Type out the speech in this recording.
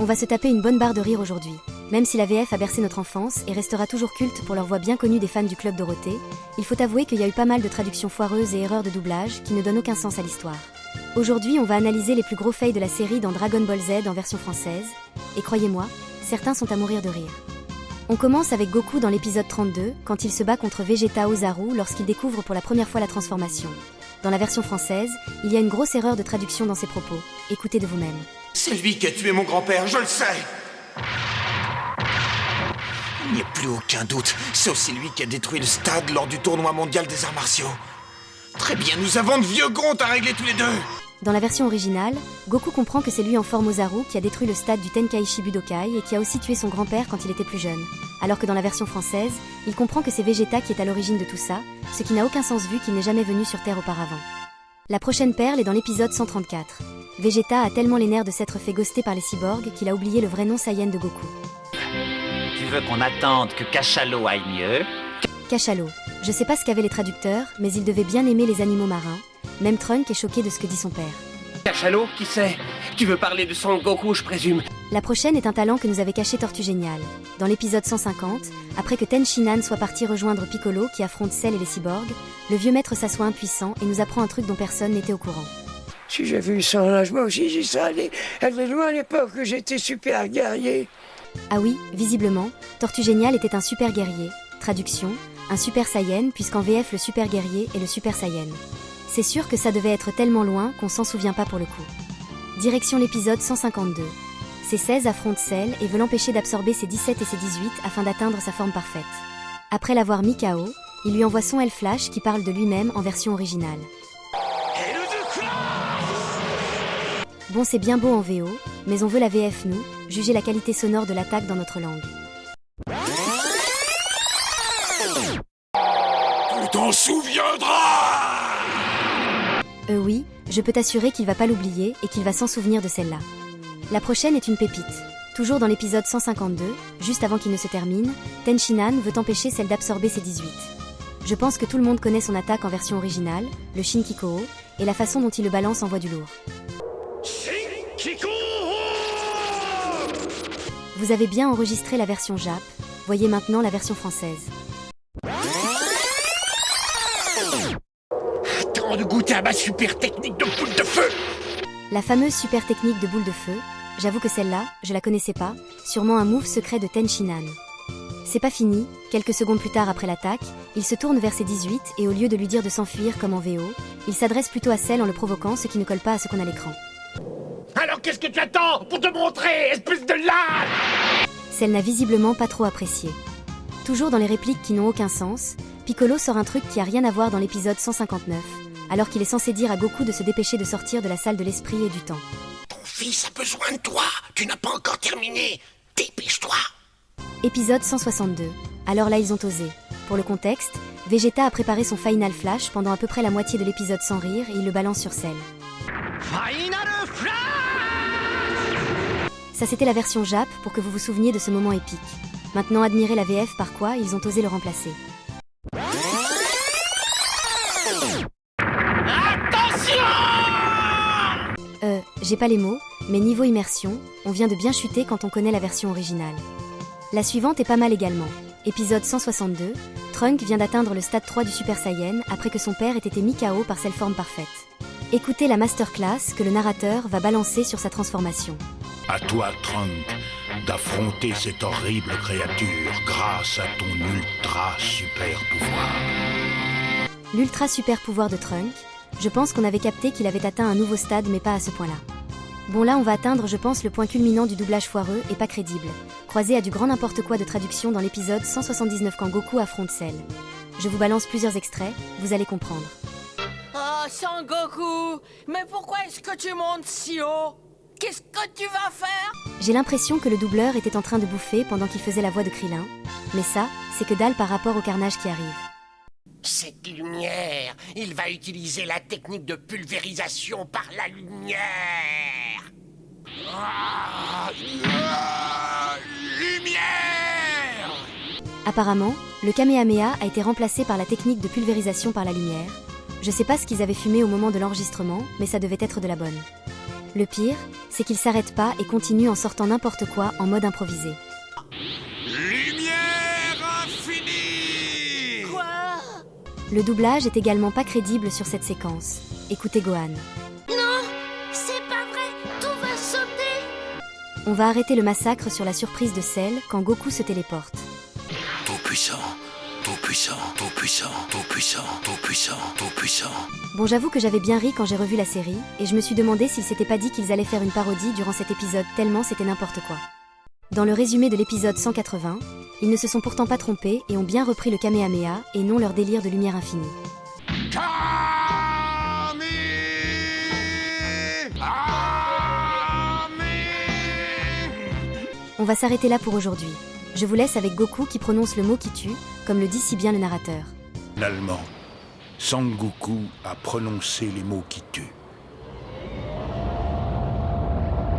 On va se taper une bonne barre de rire aujourd'hui. Même si la VF a bercé notre enfance et restera toujours culte pour leur voix bien connue des fans du Club Dorothée, il faut avouer qu'il y a eu pas mal de traductions foireuses et erreurs de doublage qui ne donnent aucun sens à l'histoire. Aujourd'hui, on va analyser les plus gros fails de la série dans Dragon Ball Z en version française, et croyez-moi, certains sont à mourir de rire. On commence avec Goku dans l'épisode 32, quand il se bat contre Vegeta Ozaru lorsqu'il découvre pour la première fois la transformation. Dans la version française, il y a une grosse erreur de traduction dans ses propos. Écoutez de vous-même. C'est lui qui a tué mon grand-père, je le sais. Il n'y a plus aucun doute, c'est aussi lui qui a détruit le stade lors du tournoi mondial des arts martiaux. Très bien, nous avons de vieux comptes à régler tous les deux. Dans la version originale, Goku comprend que c'est lui en forme Ozaru qui a détruit le stade du Tenkaichi Budokai et qui a aussi tué son grand-père quand il était plus jeune. Alors que dans la version française, il comprend que c'est Vegeta qui est à l'origine de tout ça, ce qui n'a aucun sens vu qu'il n'est jamais venu sur Terre auparavant. La prochaine perle est dans l'épisode 134. Vegeta a tellement les nerfs de s'être fait ghoster par les cyborgs qu'il a oublié le vrai nom Saiyan de Goku. Tu veux qu'on attende que Cachalot aille mieux? Cachalot. Je sais pas ce qu'avaient les traducteurs, mais ils devaient bien aimer les animaux marins. Même Trunk est choqué de ce que dit son père. Cachalot, qui c'est? Tu veux parler de Son Goku, je présume? La prochaine est un talent que nous avait caché Tortue Géniale. Dans l'épisode 150, après que Tenshinhan soit parti rejoindre Piccolo qui affronte Cell et les cyborgs, le vieux maître s'assoit impuissant et nous apprend un truc dont personne n'était au courant. Si j'avais eu ça en âge, moi aussi j'y serais allé. Elle est loin à l'époque où j'étais super guerrier. Ah oui, visiblement, Tortue Géniale était un super guerrier. Traduction, un super Saiyan, puisqu'en VF le super guerrier est le super Saiyan. C'est sûr que ça devait être tellement loin qu'on s'en souvient pas pour le coup. Direction l'épisode 152. Ces 16 affrontent Cell et veulent l'empêcher d'absorber ses 17 et ses 18 afin d'atteindre sa forme parfaite. Après l'avoir mis KO, il lui envoie son L-Flash qui parle de lui-même en version originale. Bon, c'est bien beau en VO, mais on veut la VF nous, juger la qualité sonore de l'attaque dans notre langue. Tu t'en souviendras! Oui, je peux t'assurer qu'il va pas l'oublier et qu'il va s'en souvenir de celle-là. La prochaine est une pépite. Toujours dans l'épisode 152, juste avant qu'il ne se termine, Tenshinhan veut empêcher celle d'absorber ses 18. Je pense que tout le monde connaît son attaque en version originale, le Shinkiko, et la façon dont il le balance envoie du lourd. Vous avez bien enregistré la version Jap, voyez maintenant la version française. Attends de goûter à ma super technique de boule de feu! La fameuse super technique de boule de feu, j'avoue que celle-là, je la connaissais pas, sûrement un move secret de Tenshinhan. C'est pas fini, quelques secondes plus tard après l'attaque, il se tourne vers ses 18 et au lieu de lui dire de s'enfuir comme en VO, il s'adresse plutôt à Cell en le provoquant, ce qui ne colle pas à ce qu'on a à l'écran. Alors qu'est-ce que tu attends pour te montrer, espèce de lâche? Cell n'a visiblement pas trop apprécié. Toujours dans les répliques qui n'ont aucun sens, Piccolo sort un truc qui a rien à voir dans l'épisode 159, alors qu'il est censé dire à Goku de se dépêcher de sortir de la salle de l'esprit et du temps. Ton fils a besoin de toi, tu n'as pas encore terminé, dépêche-toi! Épisode 162. Alors là ils ont osé. Pour le contexte, Vegeta a préparé son Final Flash pendant à peu près la moitié de l'épisode sans rire et il le balance sur Cell. Final Flash! Ça c'était la version Jap pour que vous vous souveniez de ce moment épique. Maintenant admirez la VF par quoi ils ont osé le remplacer. J'ai pas les mots, mais niveau immersion, on vient de bien chuter quand on connaît la version originale. La suivante est pas mal également. Épisode 162, Trunk vient d'atteindre le stade 3 du Super Saiyan après que son père ait été mis KO par cette forme parfaite. Écoutez la masterclass que le narrateur va balancer sur sa transformation. À toi, Trunk, d'affronter cette horrible créature grâce à ton ultra super pouvoir. L'ultra super pouvoir de Trunk, je pense qu'on avait capté qu'il avait atteint un nouveau stade mais pas à ce point-là. Bon là on va atteindre je pense le point culminant du doublage foireux et pas crédible, croisé à du grand n'importe quoi de traduction dans l'épisode 179 quand Goku affronte Cell. Je vous balance plusieurs extraits, vous allez comprendre. Oh Son Goku, mais pourquoi est-ce que tu montes si haut? Qu'est-ce que tu vas faire? J'ai l'impression que le doubleur était en train de bouffer pendant qu'il faisait la voix de Krillin, mais ça, c'est que dalle par rapport au carnage qui arrive. Cette lumière, il va utiliser la technique de pulvérisation par la lumière. Lumière! Apparemment, le Kamehameha a été remplacé par la technique de pulvérisation par la lumière. Je sais pas ce qu'ils avaient fumé au moment de l'enregistrement, mais ça devait être de la bonne. Le pire, c'est qu'il s'arrête pas et continue en sortant n'importe quoi en mode improvisé. Lumière infinie! Quoi? Le doublage est également pas crédible sur cette séquence. Écoutez Gohan. Non, c'est pas vrai, tout va sauter. On va arrêter le massacre sur la surprise de Cell quand Goku se téléporte. Tout puissant, tout puissant, tout puissant, tout puissant, tout puissant, tout puissant. Bon, j'avoue que j'avais bien ri quand j'ai revu la série, et je me suis demandé s'ils s'étaient pas dit qu'ils allaient faire une parodie durant cet épisode tellement c'était n'importe quoi. Dans le résumé de l'épisode 180, ils ne se sont pourtant pas trompés et ont bien repris le Kamehameha et non leur délire de lumière infinie. On va s'arrêter là pour aujourd'hui. Je vous laisse avec Goku qui prononce le mot qui tue, comme le dit si bien le narrateur. Finalement, Sangoku a prononcé les mots qui tuent.